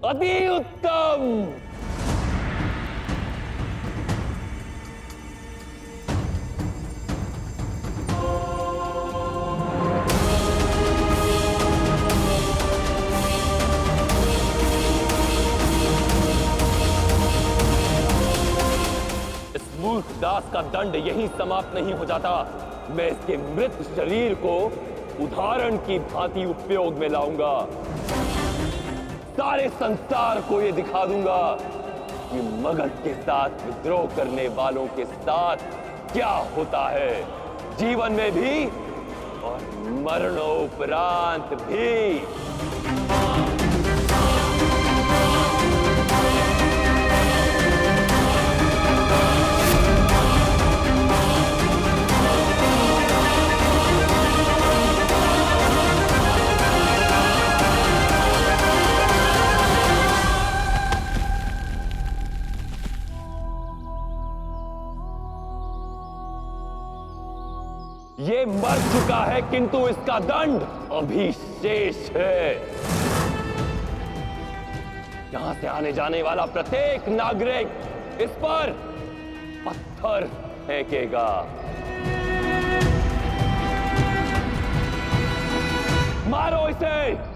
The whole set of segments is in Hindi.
अति उत्तम। मूर्ख दास का दंड यहीं समाप्त नहीं हो जाता। मैं इसके मृत शरीर को उदाहरण की भांति उपयोग में लाऊंगा। सारे संसार को यह दिखा दूंगा कि मगध के साथ विद्रोह करने वालों के साथ क्या होता है, जीवन में भी और मरणोपरांत भी। ये मर चुका है किंतु इसका दंड अभी शेष है। यहां से आने जाने वाला प्रत्येक नागरिक इस पर पत्थर फेंकेगा। मारो इसे।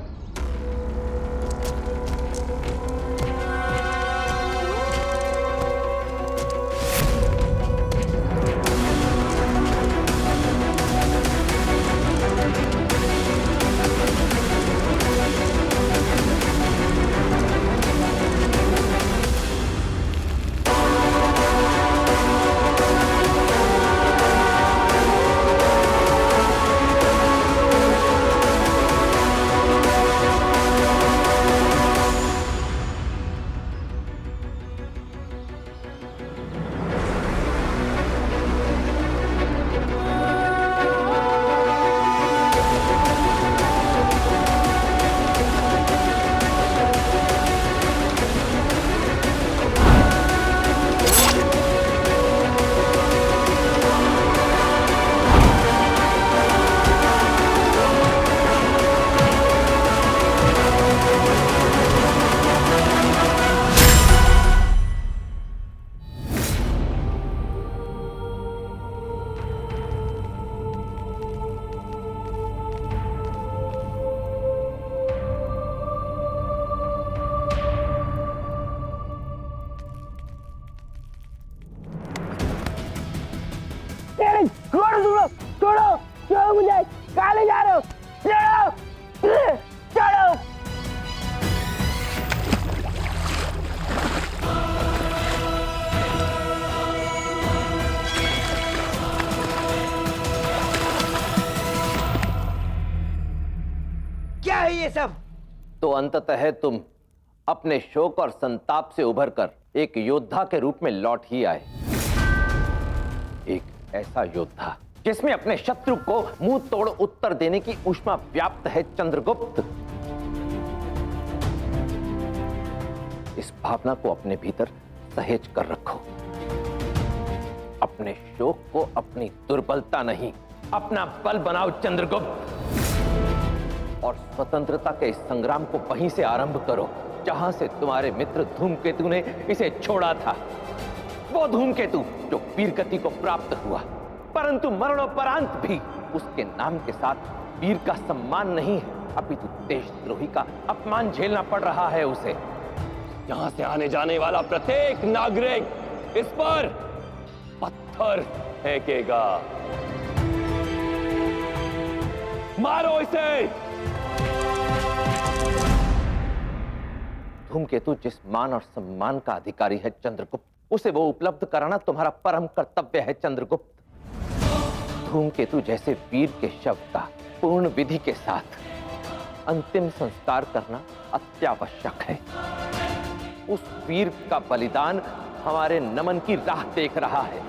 तो अंततः तुम अपने शोक और संताप से उभरकर एक योद्धा के रूप में लौट ही आए। एक ऐसा योद्धा जिसमें अपने शत्रु को मुंह तोड़ उत्तर देने की ऊष्मा व्याप्त है चंद्रगुप्त। इस भावना को अपने भीतर सहेज कर रखो। अपने शोक को अपनी दुर्बलता नहीं, अपना बल बनाओ चंद्रगुप्त। और स्वतंत्रता के इस संग्राम को वहीं से आरंभ करो जहां से तुम्हारे मित्र धूमकेतु ने इसे छोड़ा था। वो धूमकेतु जो वीरगति को प्राप्त हुआ, परंतु मरणोपरांत भी उसके नाम के साथ वीर का सम्मान नहीं है, अपितु देशद्रोही का अपमान झेलना पड़ रहा है उसे। यहां से आने जाने वाला प्रत्येक नागरिक इस पर पत्थर फेंकेगा। मारो इसे। धूमकेतु जिस मान और सम्मान का अधिकारी है चंद्रगुप्त, उसे वो उपलब्ध कराना तुम्हारा परम कर्तव्य है चंद्रगुप्त। धूमकेतु जैसे वीर के शव का पूर्ण विधि के साथ अंतिम संस्कार करना अत्यावश्यक है। उस वीर का बलिदान हमारे नमन की राह देख रहा है।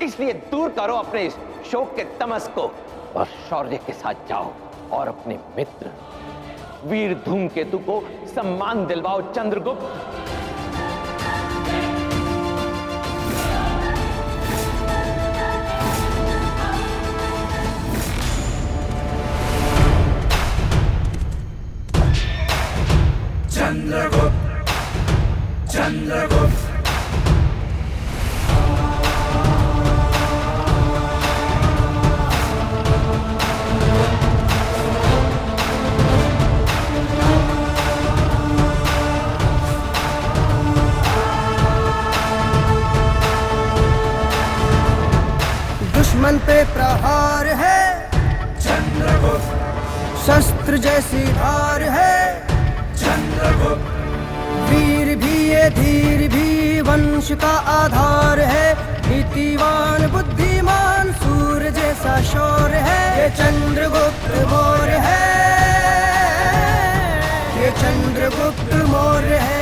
इसलिए दूर करो अपने इस शोक के तमस को और शौर्य के साथ जाओ और अपने मित्र वीर धूमकेतु को सम्मान दिलवाओ चंद्रगुप्त। चंद्रगुप्त चंद्रगुप्त दुश्मन पे प्रहार है, चंद्रगुप्त शस्त्र जैसी धार है, चंद्रगुप्त वीर भी ये धीर भी वंश का आधार है, नीतिवान बुद्धिमान सूर्य जैसा शौर्य है, ये चंद्रगुप्त मौर्य है, ये चंद्रगुप्त मौर्य है।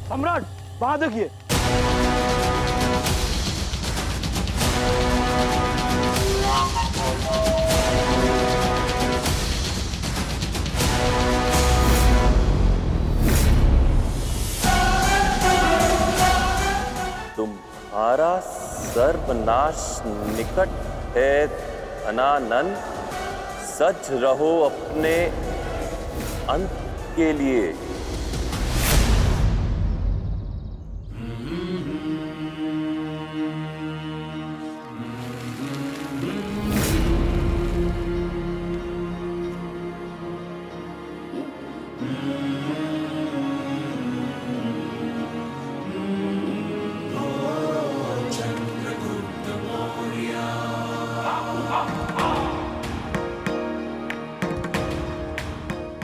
सम्राट वहां देखिए। तुम्हारा सर्वनाश निकट है धनानंद, सज रहो अपने अंत के लिए।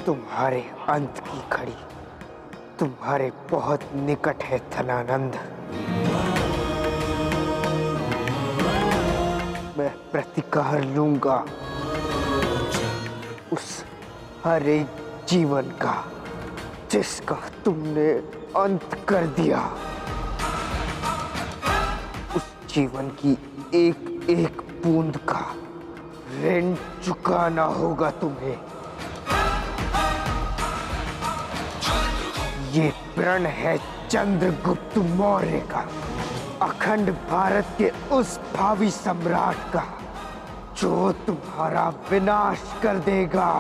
तुम्हारे अंत की घड़ी तुम्हारे बहुत निकट है धनानंद। मैं प्रतिकार लूंगा उस हर एक जीवन का जिसका तुमने अंत कर दिया। उस जीवन की एक एक बूंद का ऋण चुकाना होगा तुम्हें। ये प्रण है चंद्रगुप्त मौर्य का, अखंड भारत के उस भावी सम्राट का जो तुम्हारा विनाश कर देगा।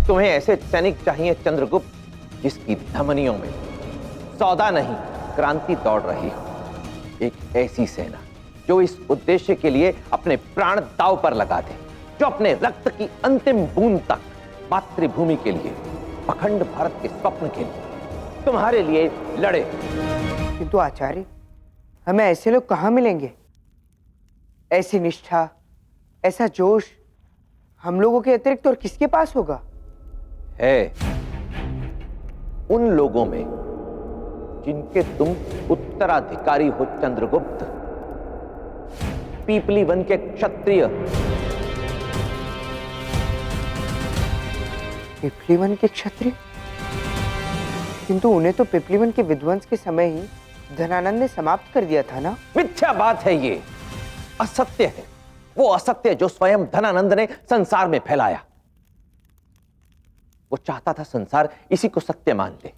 तुम्हें ऐसे सैनिक चाहिए चंद्रगुप्त, जिसकी धमनियों में सौदा नहीं क्रांति दौड़ रही हो। एक ऐसी सेना जो इस उद्देश्य के लिए अपने प्राण दांव पर लगा दे, जो अपने रक्त की अंतिम बूंद तक मातृभूमि के लिए, अखंड भारत के स्वप्न के लिए तुम्हारे लिए लड़े। किंतु आचार्य, हमें ऐसे लोग कहाँ मिलेंगे? ऐसी निष्ठा, ऐसा जोश हम लोगों के अतिरिक्त और किसके पास होगा? है उन लोगों में जिनके तुम उत्तराधिकारी हो चंद्रगुप्त। पीपली वन के क्षत्रिय। पिपलीवन के क्षत्रिय? किंतु उन्हें तो पिपलीवन के विध्वंस के समय ही धनानंद ने समाप्त कर दिया था ना? मिथ्या बात है ये, असत्य है। वो असत्य जो स्वयं धनानंद ने संसार में फैलाया। वो चाहता था संसार इसी को सत्य मान ले,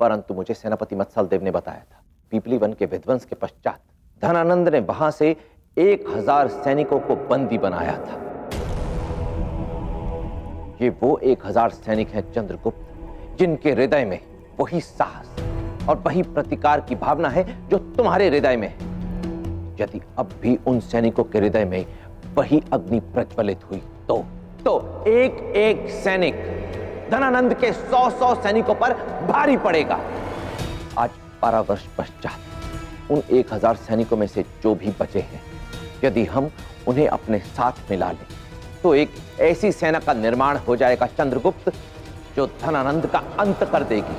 परंतु मुझे सेनापति मत्सलदेव ने बताया था पीपली वन के विध्वंस के पश्चात धनानंद ने वहां से 1000 सैनिकों को बंदी बनाया था। ये वो 1000 सैनिक हैं चंद्रगुप्त, जिनके हृदय में वही साहस और वही प्रतिकार की भावना है जो तुम्हारे हृदय में है। यदि अब भी उन सैनिकों के हृदय में वही अग्नि प्रज्वलित हुई तो एक एक सैनिक धनानंद के 100 सैनिकों पर भारी पड़ेगा। आज 12 वर्ष पश्चात उन 1000 सैनिकों में से जो भी बचे हैं, यदि हम उन्हें अपने साथ मिला लें तो एक ऐसी सेना का निर्माण हो जाएगा चंद्रगुप्त, जो धनानंद का अंत कर देगी।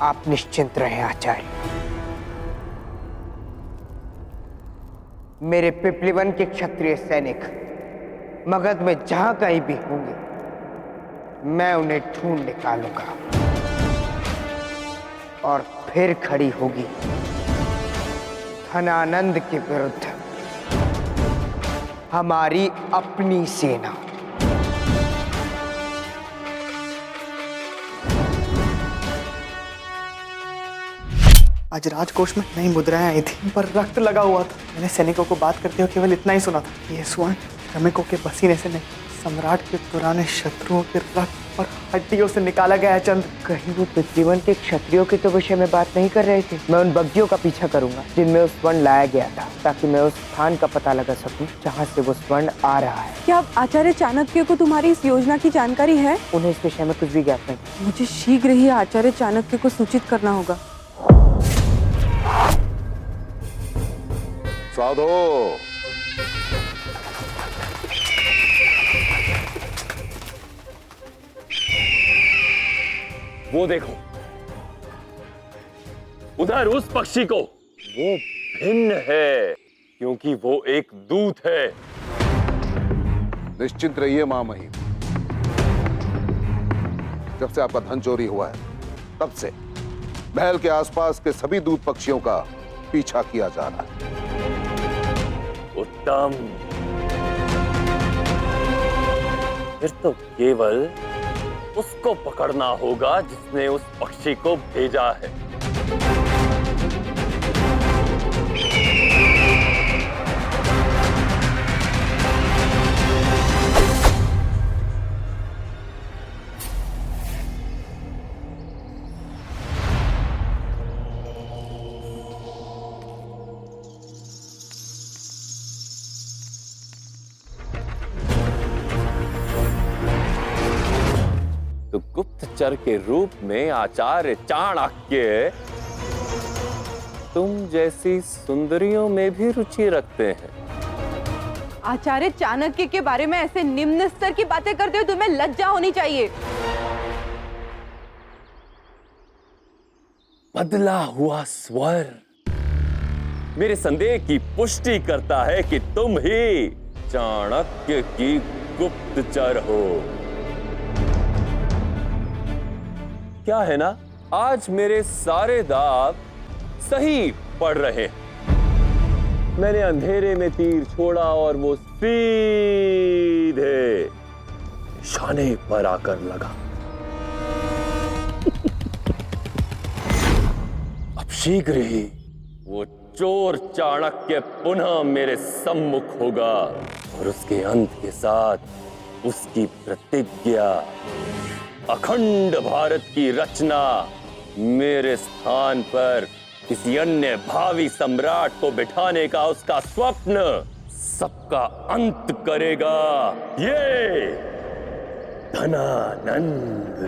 आप निश्चिंत रहें आचार्य। मेरे पिपलीवन के क्षत्रिय सैनिक मगध में जहां कहीं भी होंगे, मैं उन्हें ढूंढ निकालूंगा और फिर खड़ी होगी धनानंद के विरुद्ध हमारी अपनी सेना। आज राजकोष में नई मुद्राएं आई थी, पर रक्त लगा हुआ था। मैंने सैनिकों को बात करते हुए केवल इतना ही सुना था, ये स्वर्ण श्रमिकों के पसीने से नहीं, सम्राट के पुराने शत्रुओं के रक्त और हड्डियों से निकाला गया है। चंद्र, कहीं वो पितृवन के क्षत्रियों के तो विषय में बात नहीं कर रहे थे? मैं उन बग्गियों का पीछा करूंगा जिनमें उस स्वर्ण लाया गया था, ताकि मैं उस स्थान का पता लगा सकूं जहां से वो स्वर्ण आ रहा है। क्या आचार्य चाणक्य को तुम्हारी इस योजना की जानकारी है? उन्हें इस विषय में कुछ भी ज्ञात नहीं। मुझे शीघ्र ही आचार्य चाणक्य को सूचित करना होगा। साधो, वो देखो, उधर उस पक्षी को, वो भिन्न है क्योंकि वो एक दूत है। निश्चिंत रहिए महामहिम। जब से आपका धन चोरी हुआ है, तब से महल के आसपास के सभी दूत पक्षियों का पीछा किया जा रहा है। उत्तम, फिर तो केवल उसको पकड़ना होगा जिसने उस पक्षी को भेजा है। तो गुप्तचर के रूप में आचार्य चाणक्य तुम जैसी सुंदरियों में भी रुचि रखते हैं। आचार्य चाणक्य के बारे में ऐसे निम्न स्तर की बातें करते हो, तुम्हें लज्जा होनी चाहिए। बदला हुआ स्वर मेरे संदेह की पुष्टि करता है कि तुम ही चाणक्य की गुप्तचर हो। क्या है ना, आज मेरे सारे दाव सही पड़ रहे हैं। मैंने अंधेरे में तीर छोड़ा और वो सीधे निशाने पर आकर लगा। अब शीघ्र ही वो चोर चाणक्य पुनः मेरे सम्मुख होगा और उसके अंत के साथ उसकी प्रतिज्ञा, अखंड भारत की रचना, मेरे स्थान पर किसी अन्य भावी सम्राट को बिठाने का उसका स्वप्न सबका अंत करेगा। ये धनानंद।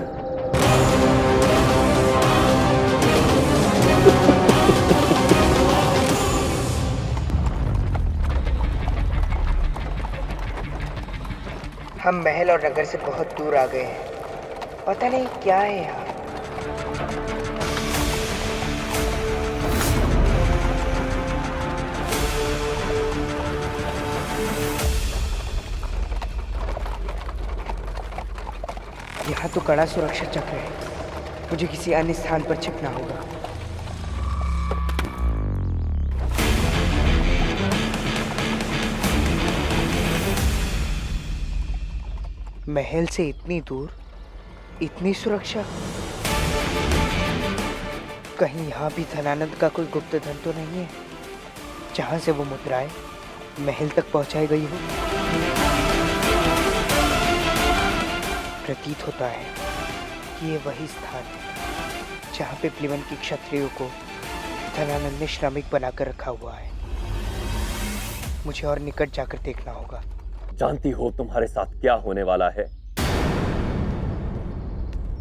हम महल और नगर से बहुत दूर आ गए हैं। पता नहीं क्या है यहाँ। यहाँ तो कड़ा सुरक्षा चक्र है। मुझे किसी अन्य स्थान पर छिपना होगा। महल से इतनी दूर, इतनी सुरक्षा। कहीं यहाँ भी धनानंद का कोई गुप्त धन तो नहीं है जहां से वो मुद्राएं महल तक पहुंचाई गई हो। प्रतीत होता है कि ये वही स्थान है जहां पे प्लिवन की क्षत्रियों को धनानंद ने श्रमिक बनाकर रखा हुआ है। मुझे और निकट जाकर देखना होगा। जानती हो तुम्हारे साथ क्या होने वाला है?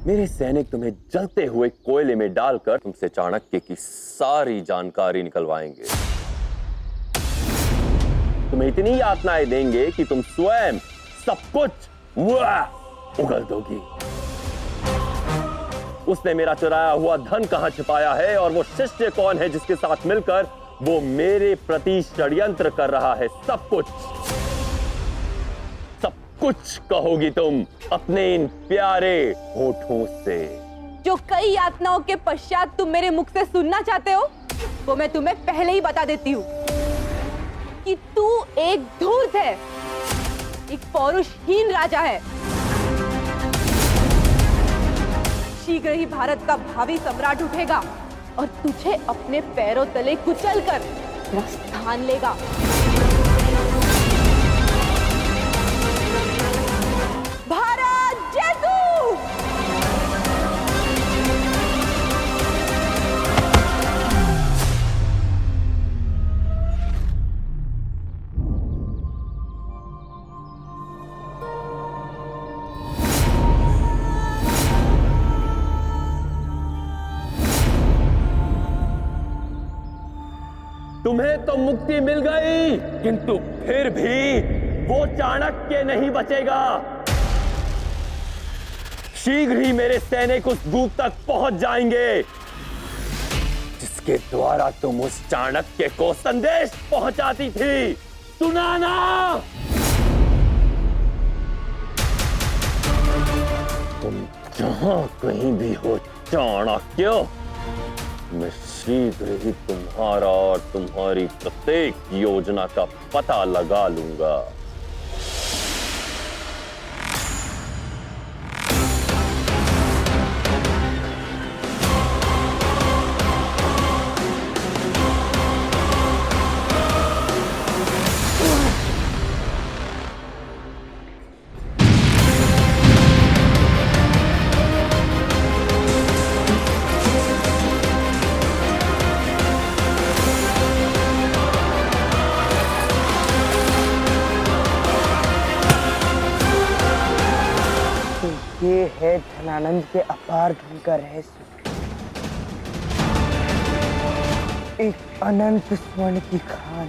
मेरे सैनिक तुम्हें जलते हुए कोयले में डालकर तुमसे चाणक्य की सारी जानकारी निकलवाएंगे। तुम्हें इतनी यातनाएं देंगे कि तुम स्वयं सब कुछ उगल दोगी। उसने मेरा चुराया हुआ धन कहां छिपाया है और वो शिष्य कौन है जिसके साथ मिलकर वो मेरे प्रति षड्यंत्र कर रहा है, सब कुछ कहोगी तुम अपने इन प्यारे होठों से। जो कई यातनाओं के पश्चात तुम मेरे मुख से सुनना चाहते हो वो मैं तुम्हें पहले ही बता देती हूँ कि तू एक धूर्त है, एक पौरुषहीन राजा है। शीघ्र ही भारत का भावी सम्राट उठेगा और तुझे अपने पैरों तले कुचलकर तेरा स्थान लेगा। भारत जैतू! तुम्हें तो मुक्ति मिल गई, किंतु फिर भी वो चाणक्य नहीं बचेगा। शीघ्र ही मेरे सैनिक उस दूत तक पहुंच जाएंगे जिसके द्वारा तुम उस चाणक्य को संदेश पहुंचाती थी। सुना ना? तुम जहां कहीं भी हो चाणक्य, मैं शीघ्र ही तुम्हारा और तुम्हारी प्रत्येक योजना का पता लगा लूंगा। ये है धनानंद के अपार धन का रहस्य। एक अनंत स्वर्ण की खान।